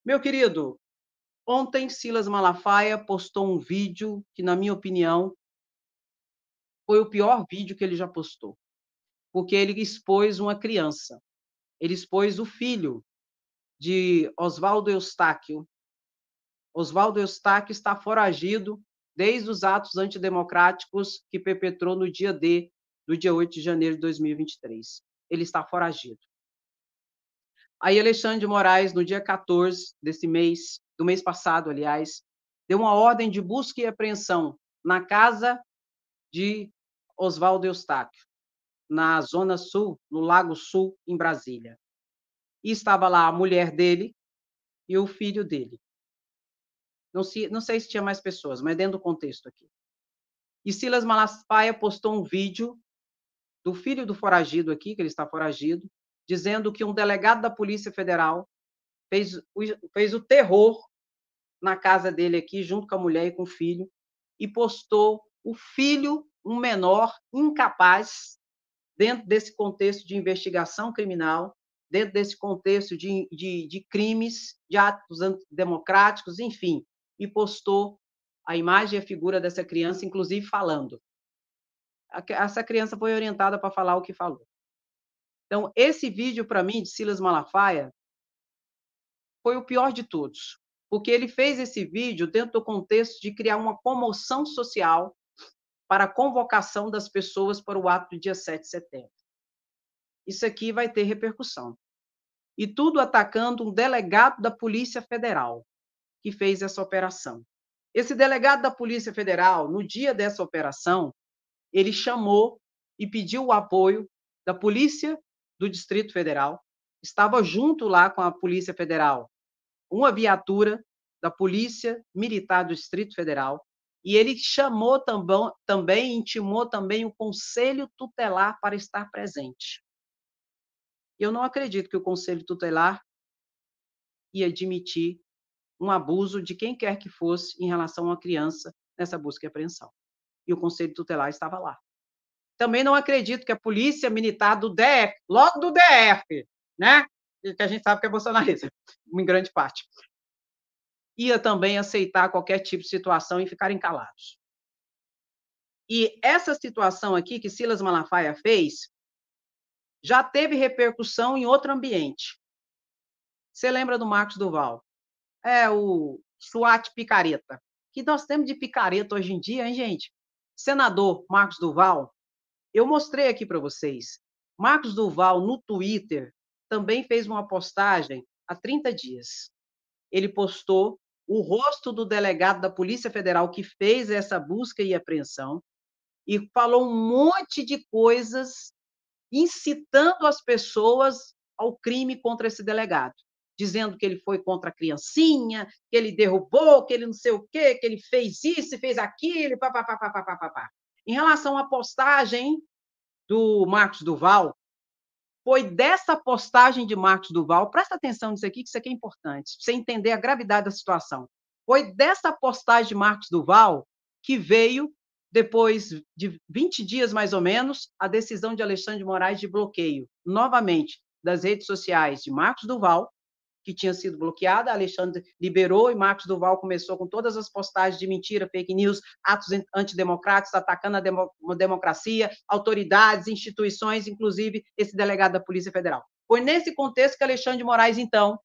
Meu querido, ontem Silas Malafaia postou um vídeo que, na minha opinião, foi o pior vídeo que ele já postou, porque ele expôs uma criança, ele expôs o filho de Oswaldo Eustáquio. Oswaldo Eustáquio está foragido desde os atos antidemocráticos que perpetrou no dia D, do dia 8 de janeiro de 2023. Ele está foragido. Aí Alexandre de Moraes, no dia 14 desse mês, do mês passado, aliás, deu uma ordem de busca e apreensão na casa de Oswaldo Eustáquio, na Zona Sul, no Lago Sul, em Brasília. E estava lá a mulher dele e o filho dele. Não sei se tinha mais pessoas, mas dentro do contexto aqui. E Silas Malafaia postou um vídeo do filho do foragido aqui, que ele está foragido, dizendo que um delegado da Polícia Federal fez o terror na casa dele aqui, junto com a mulher e com o filho, e postou o filho, um menor, incapaz, dentro desse contexto de investigação criminal, dentro desse contexto de crimes, de atos antidemocráticos, enfim, e postou a imagem e a figura dessa criança, inclusive falando. Essa criança foi orientada para falar o que falou. Então, esse vídeo, para mim, de Silas Malafaia, foi o pior de todos, porque ele fez esse vídeo dentro do contexto de criar uma comoção social para a convocação das pessoas para o ato do dia 7 de setembro. Isso aqui vai ter repercussão. E tudo atacando um delegado da Polícia Federal, que fez essa operação. Esse delegado da Polícia Federal, no dia dessa operação, ele chamou e pediu o apoio da Polícia do Distrito Federal, estava junto lá com a Polícia Federal, uma viatura da Polícia Militar do Distrito Federal, e ele chamou também, intimou também o Conselho Tutelar para estar presente. Eu não acredito que o Conselho Tutelar ia admitir um abuso de quem quer que fosse em relação a uma criança nessa busca e apreensão. E o Conselho Tutelar estava lá. Também não acredito que a Polícia Militar do DF, logo do DF, né? Que a gente sabe que é bolsonarista, em grande parte, ia também aceitar qualquer tipo de situação e ficarem calados. E essa situação aqui que Silas Malafaia fez já teve repercussão em outro ambiente. Você lembra do Marcos Duval? É o SWAT picareta. Que nós temos de picareta hoje em dia, hein, gente? Senador Marcos Duval, eu mostrei aqui para vocês. Marcos Duval, no Twitter, também fez uma postagem há 30 dias. Ele postou o rosto do delegado da Polícia Federal que fez essa busca e apreensão e falou um monte de coisas incitando as pessoas ao crime contra esse delegado, dizendo que ele foi contra a criancinha, que ele derrubou, que ele não sei o quê, que ele fez isso e fez aquilo, papapá. Em relação à postagem do Marcos Duval, foi dessa postagem de Marcos Duval, presta atenção nisso aqui, que isso aqui é importante, para você entender a gravidade da situação. Foi dessa postagem de Marcos Duval que veio, depois de 20 dias mais ou menos, a decisão de Alexandre de Moraes de bloqueio, novamente, das redes sociais de Marcos Duval, que tinha sido bloqueada, Alexandre liberou e Marcos Duval começou com todas as postagens de mentira, fake news, atos antidemocráticos, atacando a democracia, autoridades, instituições, inclusive esse delegado da Polícia Federal. Foi nesse contexto que Alexandre de Moraes, então,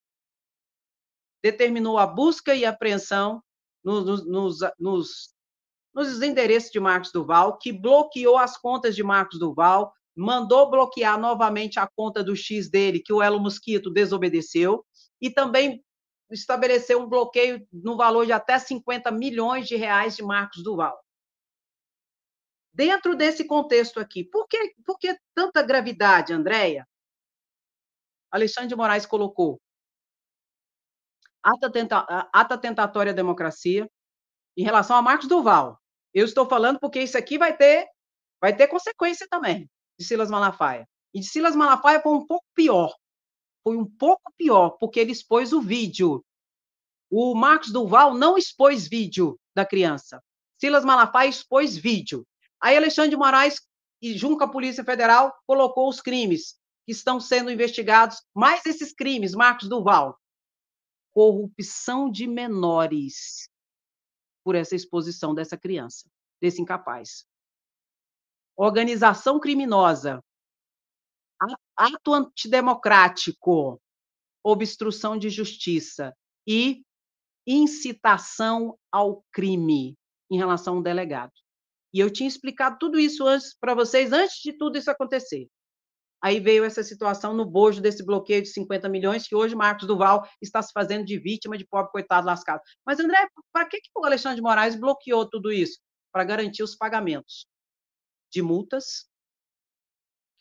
determinou a busca e apreensão nos endereços de Marcos Duval, que bloqueou as contas de Marcos Duval, mandou bloquear novamente a conta do X dele, que o Elo Mosquito desobedeceu, e também estabeleceu um bloqueio no valor de até 50 milhões de reais de Marcos Duval. Dentro desse contexto aqui, por que tanta gravidade, Andréia? Alexandre de Moraes colocou ata tentatória à democracia em relação a Marcos Duval. Eu estou falando porque isso aqui vai ter consequência também, de Silas Malafaia. E de Silas Malafaia foi um pouco pior. Foi um pouco pior, porque ele expôs o vídeo. O Marcos Duval não expôs vídeo da criança. Silas Malafaia expôs vídeo. Aí Alexandre de Moraes, junto com a Polícia Federal, colocou os crimes que estão sendo investigados, mais esses crimes, Marcos Duval. corrupção de menores por essa exposição dessa criança, desse incapaz. Organização criminosa, ato antidemocrático, obstrução de justiça e incitação ao crime em relação a um delegado. E eu tinha explicado tudo isso antes para vocês, antes de tudo isso acontecer. Aí veio essa situação no bojo desse bloqueio de 50 milhões, que hoje Marcos Duval está se fazendo de vítima de pobre coitado lascado. Mas, André, para que o Alexandre de Moraes bloqueou tudo isso? Para garantir os pagamentos de multas,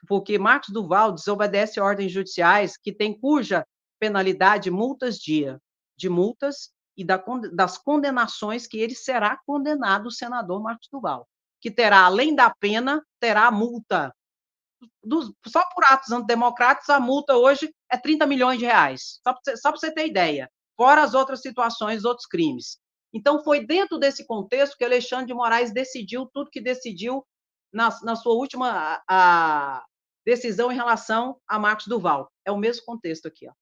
porque Marcos Duval desobedece ordens judiciais que tem cuja penalidade de multas e das condenações que ele será condenado, o senador Marcos Duval, que terá, além da pena, terá a multa. Só por atos antidemocráticos, a multa hoje é 30 milhões de reais, só para você ter ideia, fora as outras situações, outros crimes. Então, foi dentro desse contexto que Alexandre de Moraes decidiu tudo que decidiu na sua última decisão em relação a Marcos Duval. É o mesmo contexto aqui. Ó.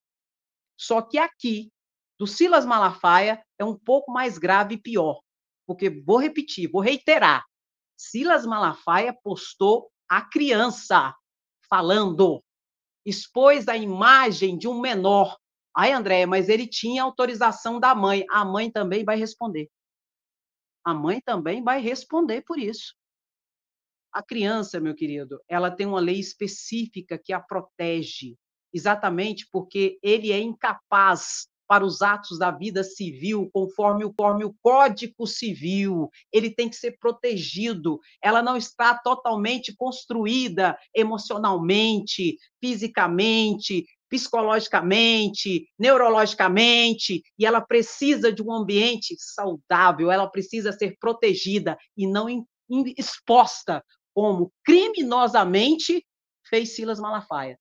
Só que aqui, do Silas Malafaia, é um pouco mais grave e pior. Porque, vou repetir, vou reiterar, Silas Malafaia postou a criança falando, expôs a imagem de um menor. Ai, Andréia, mas ele tinha autorização da mãe. A mãe também vai responder. A mãe também vai responder por isso. A criança, meu querido, ela tem uma lei específica que a protege, exatamente porque ele é incapaz para os atos da vida civil, conforme o Código Civil, ele tem que ser protegido. Ela não está totalmente construída emocionalmente, fisicamente, psicologicamente, neurologicamente, e ela precisa de um ambiente saudável, ela precisa ser protegida e não exposta como criminosamente fez Silas Malafaia.